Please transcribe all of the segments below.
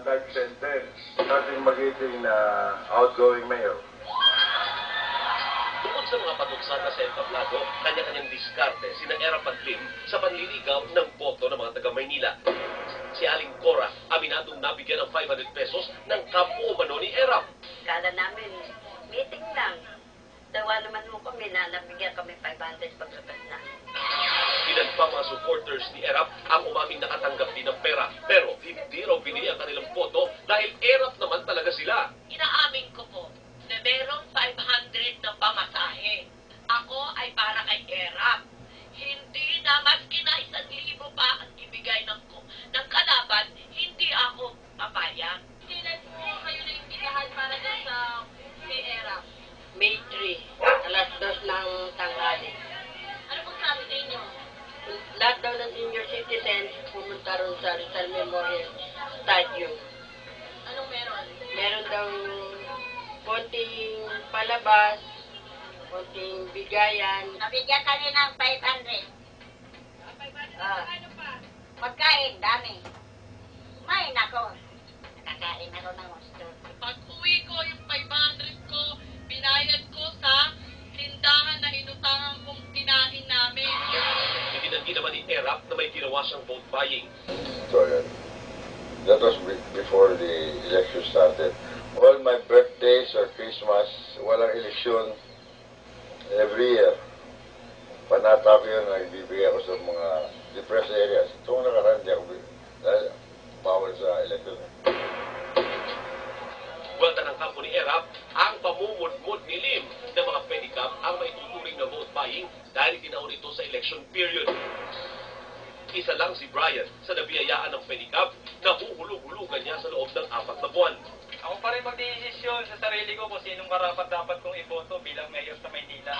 life sentence sa ating magiting na outgoing mayor. Bukod sa mga patuksa na sa entablado, kanya-kanyang diskarte sina Erap at Lim sa panliligaw ng boto ng mga taga-Maynila. Si Aling Cora, aminadong nabigyan ng 500 pesos ng kampo umano ni Erap. Kala namin, meeting lang. Dawa naman mo kami na nabigyan kami 500 paglabas na. Ilan pa mga supporters ni Erap ang umaming nakatanggap din ng pera. Pero hindi raw binili ang kanilang boto dahil Erap naman talaga sila. Inaamin ko po na merong 500 na pamasahe. Ako ay para kay Erap. Hindi na maski na 1,000 pa ang ibigay ng kalaban, hindi ako papayag. Kailan po kayo na imbitahan para dun sa kay Erap? May 3, alas 2 ng tanghali. Ano pong sabi sa inyo? Lahat daw ng senior citizens pumunta ron sa Rizal Memorial Stadium. Anong meron? Meron daw konting palabas, konting bigayan. Nabigyan kami ng 500. Ah, Pagkain, dami. Kumain ako. Nakakain ako ng gusto. Pag uwi ko, yung 500 ko, binayad ko sa tindahan na inutangan kong kinain namin. Ibinanti naman ni Erap na may ginawa siyang vote buying. So yun, that was before the election started. All my birthdays or Christmas, walang eleksyon every year. Panata ko yun, nagbibigay ako sa mga depressed areas. Itong nakaraan, di ako dahil bawal sa election. Buwalta ng kampo ni Erap, ang pamumudmud ni Lim ng mga pedicab ang may tuturing na vote buying dahil ginaon ito sa election period. Isa lang si Brian sa nabiyayaan ng pedicab na huhulog-hulugan niya sa loob ng 4 na buwan. Ako pa rin magdesisyon sa sarili ko kung sinong karapat-dapat kong iboto bilang mayor sa Maynila.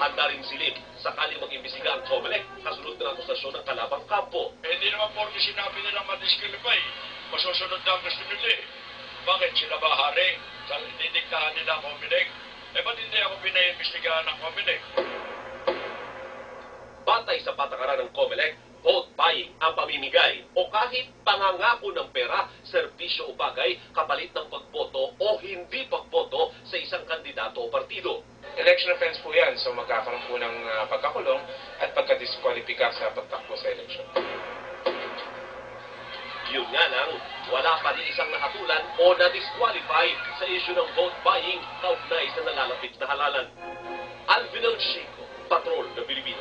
Handa rin si Lim sakali mag-imbisiga ang COMELEC kasunod ng akusasyon ng kalabang kampo. Hindi naman porke sinabi nilang madisqualify, masusunod na ang gusto nila eh. Bakit sila ba hari? Didiktahan nila ang COMELEC? Ba't hindi ako pinaimbestigahan ng COMELEC? Batay sa patakaran ng COMELEC, vote buying ang pamimigay o kahit pangangako ng pera, serbisyo o bagay kapalit ng pagboto o hindi pagboto sa isang kandidato o partido. Election offense po yan, so magkakaroon po ng pagkakulong at pagkadiskwalipika sa pagtakbo sa election. Yun nga lang, wala pa rin isang nakatulan o na-disqualify sa issue ng vote buying kaugnay sa nalalapit na halalan. Alvin Chico, Patrol na Pilipino.